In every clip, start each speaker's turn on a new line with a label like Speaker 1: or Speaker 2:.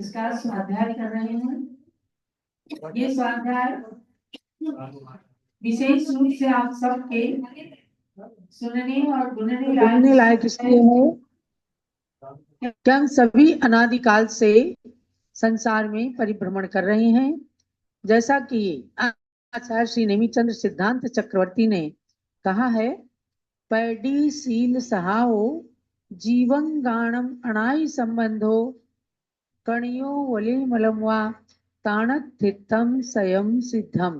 Speaker 1: इसका स्वाध्याय कर रहे हैं। ये स्वाध्याय विशेष रूप से आप सबके सुनने और
Speaker 2: सुनने लायक इसलिए है कि हम सभी अनादिकाल से संसार में परिभ्रमण कर रहे हैं। जैसा कि आचार्य श्री नेमिचंद्र सिद्धांत चक्रवर्ती ने कहा है, पैडी सील सहाओ जीवन गाणम अणाई संबंधो कणियो वले मलमवा ताणत थितम स्वयं सिद्धम।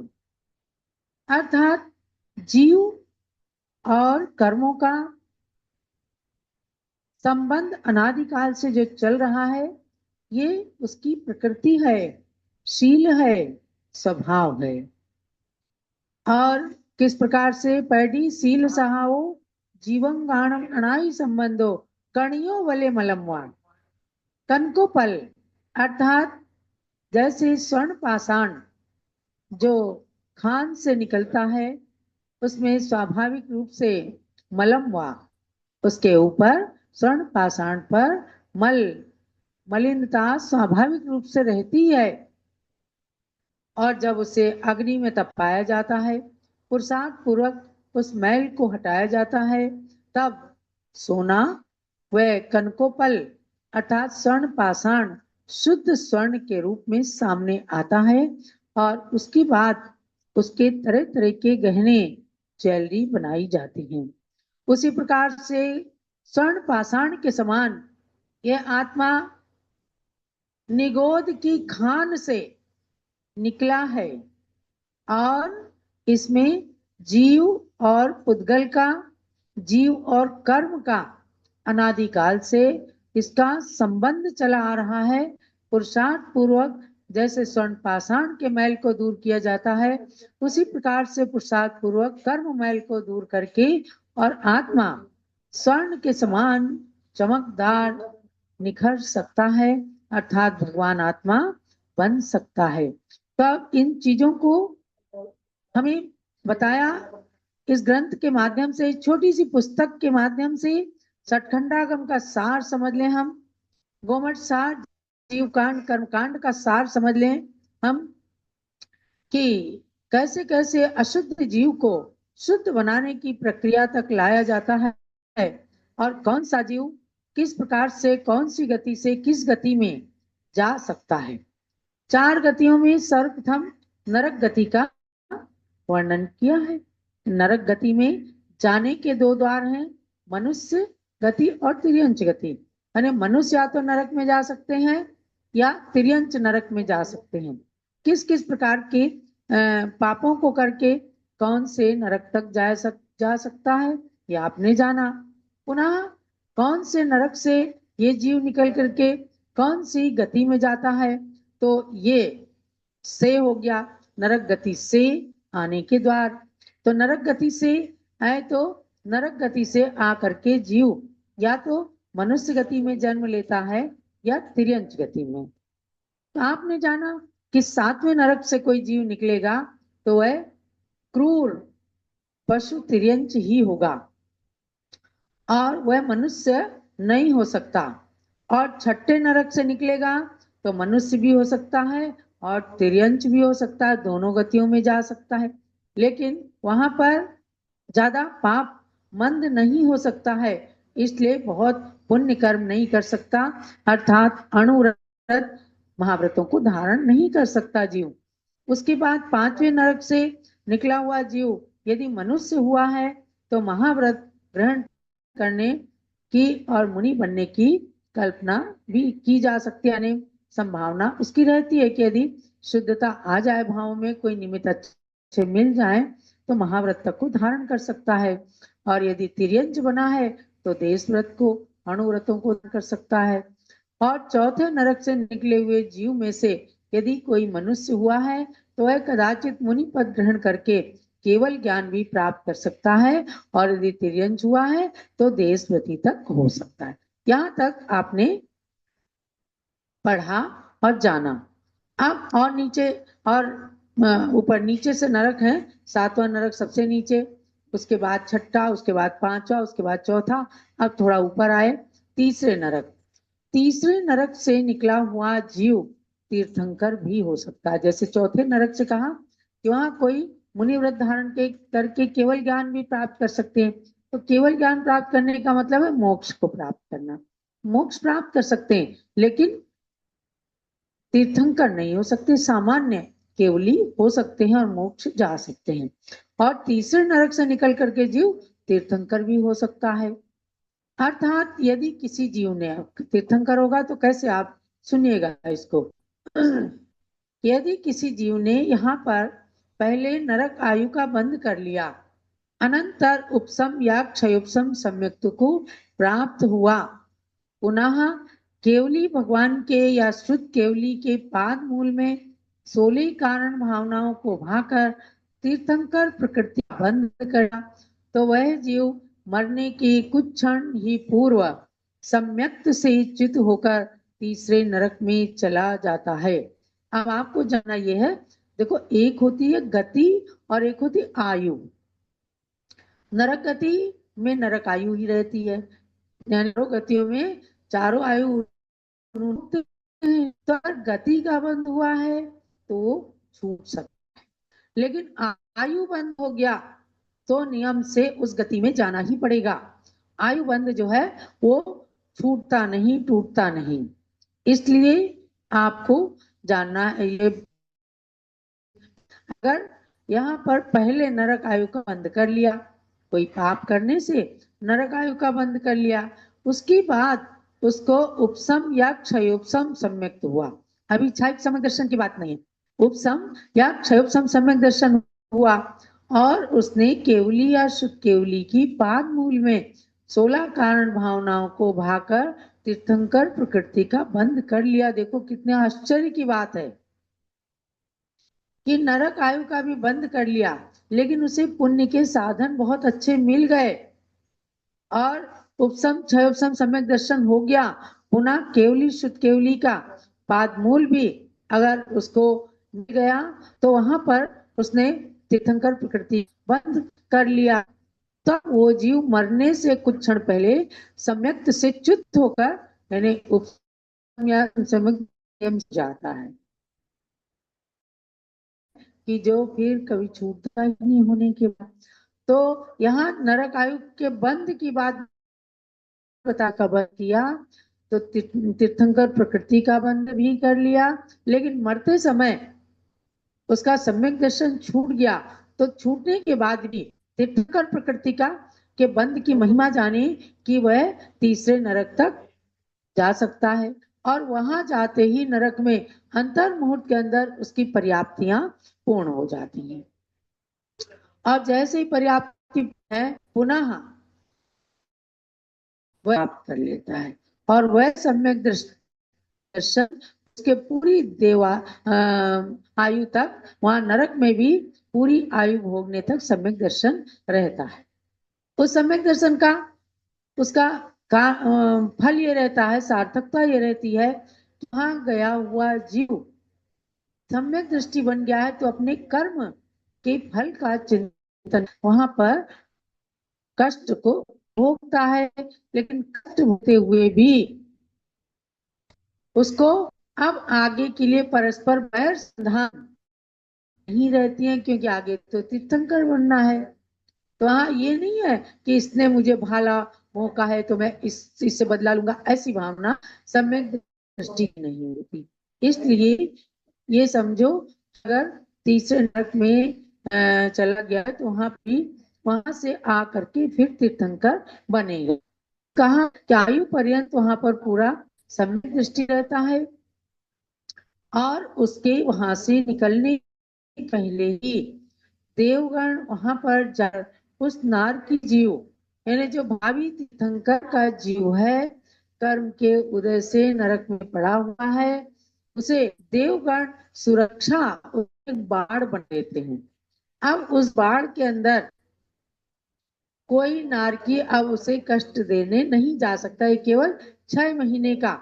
Speaker 2: अर्थात जीव और कर्मों का संबंध अनादिकाल से जो चल रहा है, ये उसकी प्रकृति है, शील है, स्वभाव है। और किस प्रकार से पैडी सील सहाओ जीवम गाणम अणाई संबंधो कणियों वले मलमवा। कण को पल अर्थात जैसे स्वर्ण पाषाण जो खान से निकलता है, उसमें स्वाभाविक रूप से मलमवा, उसके ऊपर स्वर्ण पाषाण पर मलिनता स्वाभाविक रूप से रहती है। और जब उसे अग्नि में तपाया जाता है, पुरुषार्थ पूर्वक उस मैल को हटाया जाता है, तब सोना व कनकोपल अर्थात स्वर्ण पाषाण शुद्ध स्वर्ण के रूप में सामने आता है। और उसके बाद उसके तरह तरह के गहने ज्वेलरी बनाई जाती हैं। उसी प्रकार से स्वर्ण पाषाण के समान यह आत्मा निगोद की खान से निकला है और इसमें जीव और पुद्गल का, जीव और कर्म का अनादिकाल से इसका संबंध चला आ रहा है। पुरुषार्थ पूर्वक जैसे स्वर्ण पाषाण के मैल को दूर किया जाता है, उसी प्रकार से पुरुषार्थ पूर्वक कर्म मैल को दूर करके और आत्मा स्वर्ण के समान चमकदार निखर सकता है, अर्थात भगवान आत्मा बन सकता है। तब इन चीजों को हमें बताया इस ग्रंथ के माध्यम से, छोटी सी पुस्तक के माध्यम से। सठखंडागम का सार समझ लें हम, गोमठ सार, जीव कांड, कर्म कांड का सार समझ लें हम कि कैसे कैसे अशुद्ध जीव को शुद्ध बनाने की प्रक्रिया तक लाया जाता है और कौन सा जीव किस प्रकार से, कौन सी गति से किस गति में जा सकता है। 4 गतियों में सर्वप्रथम नरक गति का वर्णन किया है। नरक गति में जाने के 2 द्वार हैं, मनुष्य गति और तिर्यंच गति। यानी मनुष्य या तो नरक में जा सकते हैं या तिर्यंच नरक में जा सकते हैं। किस किस प्रकार के पापों को करके कौन से नरक तक जा सकता है, ये आपने जाना। पुनः कौन से नरक से ये जीव निकल करके कौन सी गति में जाता है, तो ये से हो गया नरक गति से आने के द्वार। तो नरक गति से आए तो नरक गति से आकर के जीव या तो मनुष्य गति में जन्म लेता है या तिर्यंच गति में। तो आपने जाना कि 7वें नरक से कोई जीव निकलेगा तो वह क्रूर पशु तिर्यंच ही होगा और वह मनुष्य नहीं हो सकता। और 6ठे नरक से निकलेगा तो मनुष्य भी हो सकता है और तिर्यंच भी हो सकता है, दोनों गतियों में जा सकता है। लेकिन वहां पर ज्यादा पाप मंद नहीं हो सकता है, इसलिए बहुत पुण्य कर्म नहीं कर सकता, अर्थात अणुव्रत महाव्रतों को धारण नहीं कर सकता जीव। उसके बाद 5वें नरक से निकला हुआ जीव यदि मनुष्य हुआ है तो महाव्रत ग्रहण करने की और मुनि बनने की कल्पना भी की जा सकती है, यानी संभावना उसकी रहती है कि यदि शुद्धता आ जाए, भाव में कोई निमित्त अच्छे मिल जाए तो महाव्रत तक को धारण कर सकता है। और यदि तिर्यंच बना है तो देश व्रत को, अणुव्रतों को कर सकता है। और 4थे नरक से निकले हुए जीव में से यदि कोई मनुष्य हुआ है तो वह कदाचित मुनि पद ग्रहण करके केवल ज्ञान भी प्राप्त कर सकता है, और यदि तिर्यंच हुआ है तो देश व्रती तक हो सकता है। यहाँ तक आपने पढ़ा और जाना। अब और नीचे और ऊपर नीचे से नरक है, 7वां नरक सबसे नीचे, उसके बाद 6ठा, उसके बाद 5वां, उसके बाद 4था। अब थोड़ा ऊपर आए 3रे नरक। तीसरे नरक से निकला हुआ जीव तीर्थंकर भी हो सकता है। जैसे चौथे नरक से कहा कि वहां कोई मुनि व्रत धारण के करके केवल ज्ञान भी प्राप्त कर सकते हैं। तो केवल ज्ञान प्राप्त करने का मतलब है मोक्ष को प्राप्त करना। मोक्ष प्राप्त कर सकते हैं लेकिन तीर्थंकर नहीं हो सकते, सामान्य केवली हो सकते हैं और मोक्ष जा सकते हैं। और तीसरे नरक से निकल करके जीव तीर्थंकर भी हो सकता है। अर्थात यदि किसी जीव ने, तीर्थंकर होगा तो कैसे, आप सुनिएगा इसको। यदि किसी जीव ने यहाँ पर पहले नरक आयु का बंद कर लिया, अनंतर उपशम या क्षयोपशम सम्यक्त को प्राप्त हुआ, पुनः केवली भगवान के या शुद्ध केवली के पाद मूल में 16 कारण भावनाओं को भाकर तीर्थंकर प्रकृति बंद करा, तो वह जीव मरने के कुछ क्षण ही पूर्व सम्यक्त से च्युत होकर तीसरे नरक में चला जाता है। अब आपको जानना यह है, देखो एक होती है गति और एक होती आयु। नरक गति में नरक आयु ही रहती है, गतियों में चारों आयु। तो अगर गति का बंद हुआ है तो छूट सकता है, लेकिन आयु बंद हो गया तो नियम से उस गति में जाना ही पड़ेगा। आयु बंद जो है वो छूटता नहीं, टूटता नहीं। इसलिए आपको जानना है ये, अगर यहाँ पर पहले नरक आयु का बंद कर लिया, कोई पाप करने से नरक आयु का बंद कर लिया, उसके बाद उसको उपशम या क्षयोपशम सम्यक्त हुआ। अभी क्षय सम्यक दर्शन की बात नहीं है, उपशम या क्षयोपशम सम्यक दर्शन हुआ और उसने केवली या शुद्ध केवली की पाद मूल में 16 कारण भावनाओं को भाकर तीर्थंकर प्रकृति का बंद कर लिया। देखो कितने आश्चर्य की बात है कि नरक आयु का भी बंद कर लिया, लेकिन उसे पुण्य के साधन बहुत अच्छे मिल गए और उपशम क्षयोपशम सम्यक दर्शन हो गया। पुनः केवली शुद्ध केवली का पाद मूल भी अगर उसको मिल गया तो वहां पर उसने तीर्थंकर प्रकृति बंद कर लिया। तो वो जीव मरने से कुछ क्षण पहले सम्यक्त से च्युत होकर यानी उपशम या सम्यक जाता है, कि जो फिर कभी छूटता ही नहीं होने के बाद। तो यहाँ नरक आयु के बंद की बात बता का बंद किया तो तीर्थंकर प्रकृति का बंद भी कर लिया, लेकिन मरते समय उसका सम्यक दर्शन छूट गया। तो छूटने के बाद भी तीर्थंकर प्रकृति का के बंद की महिमा जाने कि वह तीसरे नरक तक जा सकता है और वहां जाते ही नरक में अंतर मुहूर्त के अंदर उसकी पर्याप्तियां पूर्ण हो जाती हैं। और जैसे ही पर्याप्ति है पुनः वह प्राप्त कर लेता है और वह सम्यक दर्शन उसके पूरी देवा आयु तक, वहां नरक में भी पूरी आयु भोगने तक सम्यक दर्शन रहता है। उस सम्यक दर्शन का उसका फल ये रहता है, सार्थकता ये रहती है कि वहां गया हुआ जीव सम्यक दृष्टि बन गया है तो अपने कर्म के फल का चिंतन वहां पर कष्ट को भोगता है, लेकिन कष्ट भोगते हुए भी उसको अब आगे के लिए परस्पर वैर संधान नहीं रहती है, क्योंकि आगे तो तीर्थंकर बनना है। तो हाँ ये नहीं है कि इसने मुझे भाला मौका है तो मैं इससे बदला लूंगा, ऐसी भावना सम्यक दृष्टि नहीं होती। इसलिए ये समझो अगर तीसरे नरक में चला गया तो वहां से आ करके फिर तीर्थंकर बनेगा। कहा कि आयु पर्यंत वहां पर पूरा सम्यक दृष्टि रहता है और उसके वहां से निकलने पहले ही देवगण वहां पर जा उस नार की जीव यानी जो भावी तीर्थंकर का जीव है, कर्म के उदय से नरक में पड़ा हुआ है, उसे देवगण सुरक्षा एक बाढ़ बन देते हैं। अब उस बाढ़ के अंदर कोई नारकी अब उसे कष्ट देने नहीं जा सकता है। केवल 6 महीने का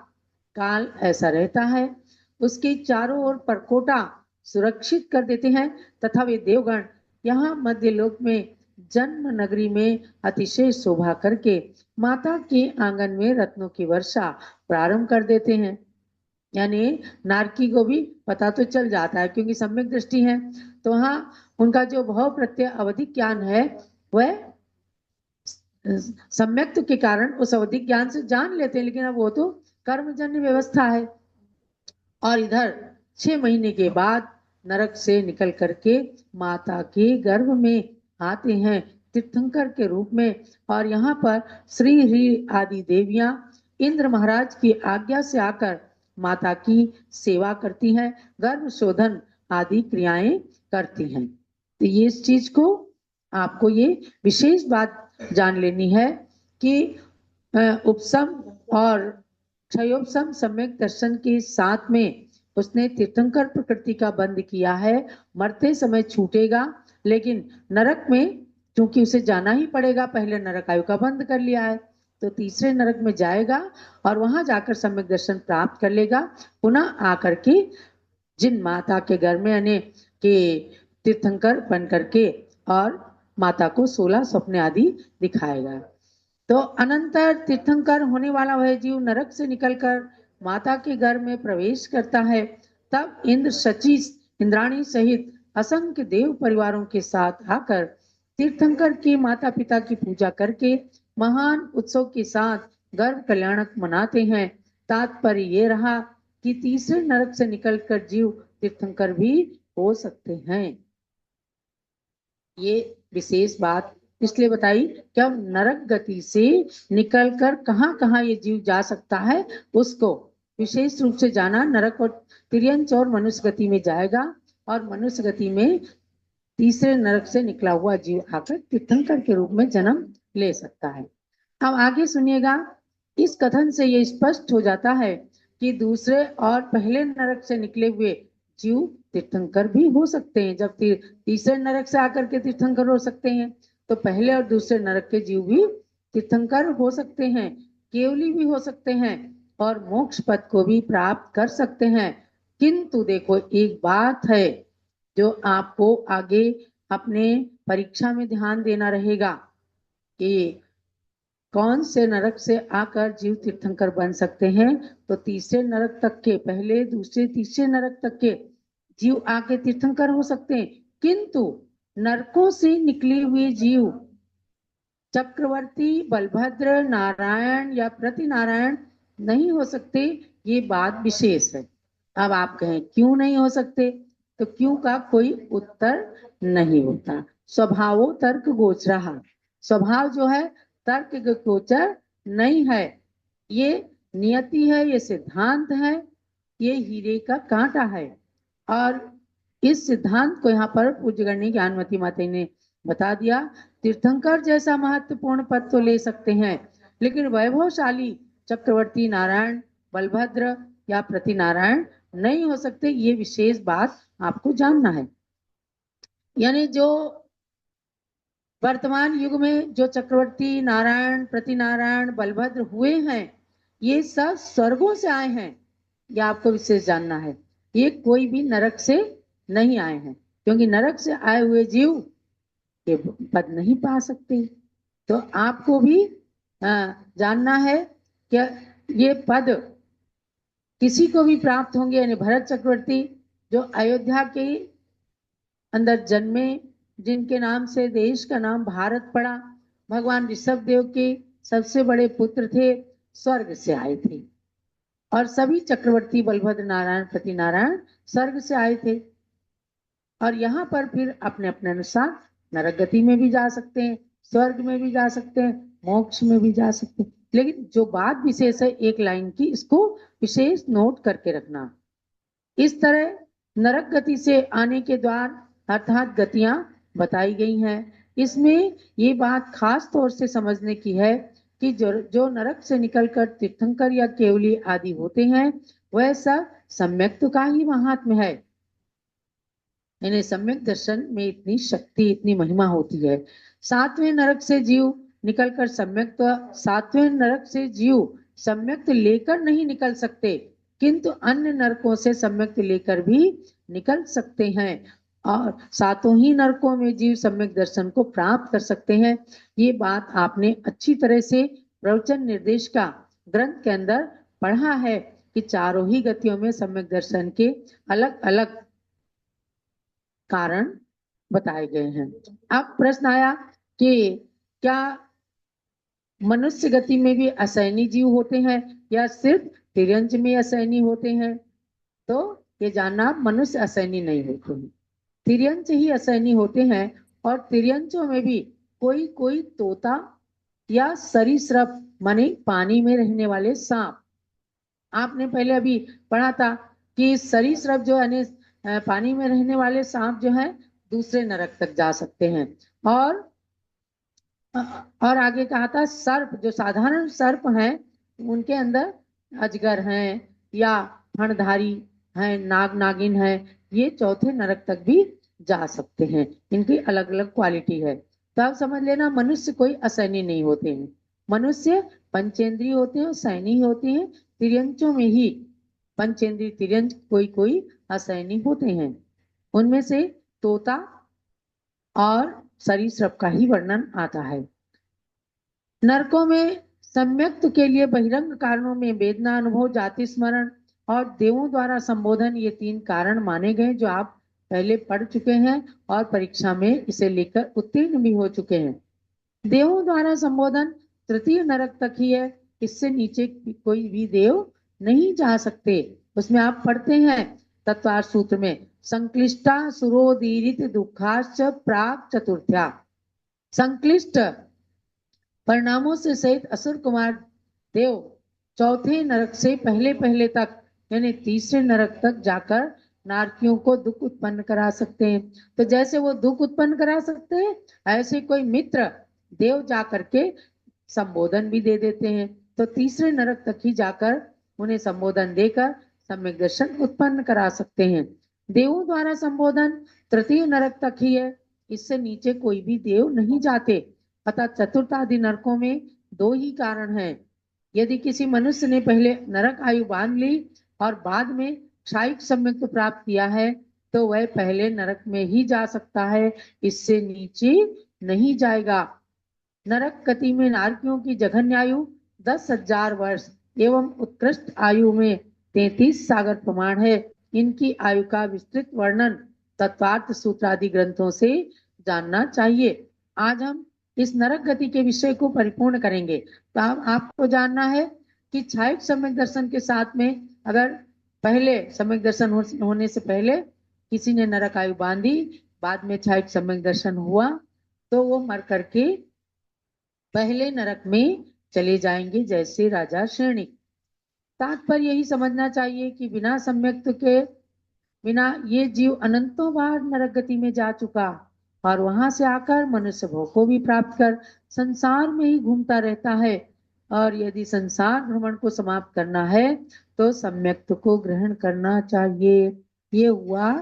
Speaker 2: काल ऐसा रहता है, उसके चारों ओर परकोटा सुरक्षित कर देते हैं तथा वे देवगण यहाँ मध्य लोक में जन्म नगरी में अतिशय शोभा करके माता के आंगन में रत्नों की वर्षा प्रारंभ कर देते हैं। यानी नारकी को भी पता तो चल जाता है क्योंकि सम्यक दृष्टि है, तो वहाँ उनका जो भाव प्रत्यय अवधिक ज्ञान है वह सम्यक्त के कारण उस अवधिक ज्ञान से जान लेते हैं, लेकिन अब वो तो कर्मजन्य व्यवस्था है। और इधर 6 महीने के बाद नरक से निकल करके माता के गर्भ में आते हैं तीर्थंकर के रूप में। और यहाँ पर श्री हरि आदि देवियां इंद्र महाराज की आज्ञा से आकर माता की सेवा करती हैं, गर्भ शोधन आदि क्रियाएं करती हैं। तो ये इस चीज को आपको ये विशेष बात जान लेनी है कि उपसम और क्षयोपसम सम्यक दर्शन के साथ में उसने तीर्थंकर प्रकृति का बंद किया है। मरते समय छूटेगा, लेकिन नरक में क्योंकि उसे जाना ही पड़ेगा, पहले नरक आयु का बंद कर लिया है, तो तीसरे नरक में जाएगा और वहां जाकर सम्यक दर्शन प्राप्त कर लेगा। पुनः आकर के जिन माता के घर में आने के तीर्थंकर बन करके और माता को 16 स्वप्न आदि दिखाएगा। तो अनंतर तीर्थंकर होने वाला वह जीव नरक से निकलकर माता के घर में प्रवेश करता है। तब इंद्र शची इंद्राणी सहित असंख्य देव परिवारों के साथ आकर तीर्थंकर के माता पिता की पूजा करके महान उत्सव के साथ गर्भ कल्याणक मनाते हैं। तात्पर्य ये रहा कि तीसरे नरक से निकलकर जीव तीर्थंकर भी हो सकते हैं। ये विशेष बात इसलिए बताई कि अब नरक गति से निकलकर कहाँ कहाँ ये जीव जा सकता है उसको विशेष रूप से जाना। नरक और तिर्यंच और मनुष्य गति में जाएगा और मनुष्य गति में तीसरे नरक से निकला हुआ जीव आकर तीर्थंकर के रूप में जन्म ले सकता है। अब आगे सुनिएगा, इस कथन से ये स्पष्ट हो जाता है कि दूसरे और पहले नरक से निकले हुए जीव तीर्थंकर भी हो सकते हैं। जब तीसरे नरक से आकर के तीर्थंकर हो सकते हैं, तो पहले और दूसरे नरक के जीव भी तीर्थंकर हो सकते हैं, केवली भी हो सकते हैं और मोक्ष पद को भी प्राप्त कर सकते हैं। किंतु देखो एक बात है जो आपको आगे अपने परीक्षा में ध्यान देना रहेगा कि कौन से नरक से आकर जीव तीर्थंकर बन सकते हैं। तो तीसरे नरक तक के, पहले दूसरे तीसरे नरक तक के जीव आके तीर्थंकर हो सकते हैं, किंतु नरकों से निकले हुए जीव चक्रवर्ती बलभद्र नारायण या प्रति नारायण नहीं हो सकते। ये बात विशेष है। अब आप कहें क्यों नहीं हो सकते, तो क्यों का कोई उत्तर नहीं होता। स्वभावो तर्क गोचरा, स्वभाव जो है तर्क गोचर नहीं है, ये नियति है, ये सिद्धांत है, ये हीरे का कांटा है। और इस सिद्धांत को यहाँ पर पूज्यगणी ज्ञानमती माता ने बता दिया। तीर्थंकर जैसा महत्वपूर्ण पद तो ले सकते हैं, लेकिन वैभवशाली चक्रवर्ती नारायण बलभद्र या प्रति नारायण नहीं हो सकते। ये विशेष बात आपको जानना है। यानी जो वर्तमान युग में जो चक्रवर्ती नारायण प्रति नारायण बलभद्र हुए हैं, ये सब स्वर्गों से आए हैं, ये आपको विशेष जानना है। ये कोई भी नरक से नहीं आए हैं, क्योंकि नरक से आए हुए जीव ये पद नहीं पा सकते। तो आपको भी जानना है कि ये पद किसी को भी प्राप्त होंगे। यानी भरत चक्रवर्ती जो अयोध्या के अंदर जन्मे, जिनके नाम से देश का नाम भारत पड़ा, भगवान ऋषभ देव के सबसे बड़े पुत्र थे, स्वर्ग से आए थे। और सभी चक्रवर्ती बलभद्र नारायण प्रति नारायण स्वर्ग से आए थे। और यहाँ पर फिर अपने अपने अनुसार नरक गति में भी जा सकते हैं, स्वर्ग में भी जा सकते हैं, मोक्ष में भी जा सकते हैं। लेकिन जो बात विशेष है एक लाइन की, इसको विशेष नोट करके रखना। इस तरह नरक गति से आने के द्वार अर्थात गतियां बताई गई हैं। इसमें ये बात खास तौर से समझने की है कि जो नरक से निकलकर तीर्थंकर या केवली आदि होते हैं, वह सब सम्यक का ही महात्म्य है। यानी सम्यक दर्शन में इतनी शक्ति, इतनी महिमा होती है। सातवें नरक से जीव निकलकर सम्यक, सातवें नरक से जीव सम्यक लेकर नहीं निकल सकते, किंतु अन्य नरकों से सम्यक लेकर भी निकल सकते हैं। और सातों ही नरकों में जीव सम्यक दर्शन को प्राप्त कर सकते हैं। ये बात आपने अच्छी तरह से प्रवचन निर्देश का ग्रंथ के अंदर पढ़ा है कि चारों ही गतियों में सम्यक दर्शन के अलग अलग कारण बताए गए हैं। अब प्रश्न आया कि क्या मनुष्य गति में भी असैनी जीव होते हैं या सिर्फ तिर्यंच में असैनी होते हैं? तो ये जानना, मनुष्य असैनी नहीं होते हैं, तिर्यंच ही असैनी होते हैं। और तिर्यंचों में भी कोई कोई तोता या सरीसृप माने पानी में रहने वाले सांप, आपने पहले अभी पढ़ा था कि सरीसृप जो है पानी में रहने वाले सांप जो है दूसरे नरक तक जा सकते हैं। और आगे कहा था सर्प, जो साधारण सर्प हैं उनके अंदर अजगर हैं या फणधारी हैं, नाग नागिन है, ये चौथे नरक तक भी जा सकते हैं। इनकी अलग अलग क्वालिटी है। तो आप समझ लेना, मनुष्य कोई असैनी नहीं होते हैं। मनुष्य पंचेंद्रिय होते हैं, सैनी होते हैं। तिर्यंचों में ही पंचेंद्रिय तिर्यंच कोई कोई असैनी होते हैं। उनमें से तोता और सरीसृप का ही वर्णन आता है। नरकों में सम्यक्त के लिए बहिरंग कारणों में वेदना अनुभव, जाति स्मरण और देवों द्वारा संबोधन, ये 3 कारण माने गए, जो आप पहले पढ़ चुके हैं और परीक्षा में इसे लेकर उत्तीर्ण भी हो चुके हैं। देवों द्वारा संबोधन तृतीय नरक तक ही है, इससे नीचे कोई भी देव नहीं जा सकते। उसमें आप पढ़ते हैं तत्वार सूत्र में, संक्लिष्टा सुरोदीरित दुखाश्च प्राग चतुर्थ्या। संक्लिष्ट परिणामों से सहित असुर कुमार देव चौथे नरक से पहले पहले तक यानी तीसरे नरक तक जाकर नारकियों को दुख उत्पन्न करा सकते हैं। तो जैसे वो दुख उत्पन्न करा सकते हैं, ऐसे कोई मित्र देव जाकर के संबोधन भी दे देते हैं। तो तीसरे नरक तक ही जाकर उन्हें संबोधन देकर सम्यक दर्शन उत्पन्न करा सकते हैं। देवों द्वारा संबोधन तृतीय नरक तक ही है, इससे नीचे कोई भी देव नहीं जाते। अतः चतुर्थ आदि नरकों में 2 ही कारण हैं। यदि किसी मनुष्य ने पहले नरक आयु बांध ली और बाद में क्षायिक सम्यक प्राप्त किया है, तो वह पहले नरक में ही जा सकता है, इससे नीचे नहीं जाएगा। नरक गति में नारकियों की जघन्य आयु 10,000 वर्ष एवं उत्कृष्ट आयु में 33 सागर प्रमाण है। इनकी आयु का विस्तृत वर्णन तत्वार्थ सूत्र आदि ग्रंथों से जानना चाहिए। आज हम इस नरक गति के विषय को परिपूर्ण करेंगे। तो आपको जानना है कि क्षायिक सम्यक दर्शन के साथ में अगर पहले सम्यक दर्शन होने से पहले किसी ने नरक आयु बांधी, बाद में क्षायिक सम्यक दर्शन हुआ, तो वो मर करके पहले नरक में चले जाएंगे, जैसे राजा श्रेणिक। तात्पर्य यही समझना चाहिए कि बिना सम्यक्त के बिना ये जीव अनंतों बार नरक गति में जा चुका और वहां से आकर मनुष्य भोग को भी प्राप्त कर संसार में ही घूमता रहता है। और यदि संसार भ्रमण को समाप्त करना है तो सम्यक्त को ग्रहण करना चाहिए। ये हुआ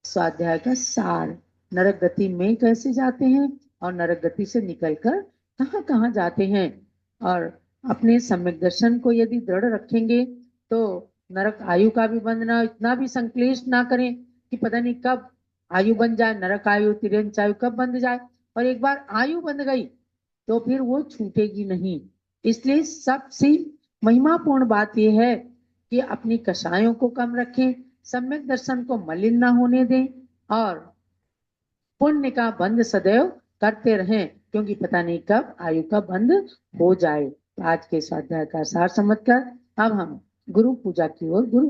Speaker 2: स्वाध्याय का सार। नरक गति में कैसे जाते हैं और नरक गति से निकलकर कहाँ कहाँ जाते हैं। और अपने सम्यक दर्शन को यदि दृढ़ रखेंगे तो नरक आयु का भी बंधना इतना भी संक्लेश ना करें कि पता नहीं कब आयु बन जाए, नरक आयु तिर्यंच आयु कब बंध जाए। और एक बार आयु बंध गई तो फिर वो छूटेगी नहीं। इसलिए सबसे महिमापूर्ण बात यह है कि अपनी कषायों को कम रखें, सम्यक दर्शन को मलिन ना होने दें और पुण्य का बंध सदैव करते रहें, क्योंकि पता नहीं कब आयु का बंध हो जाए। आज के स्वाध्याय का सार समझकर अब हम गुरु पूजा की ओर गुरु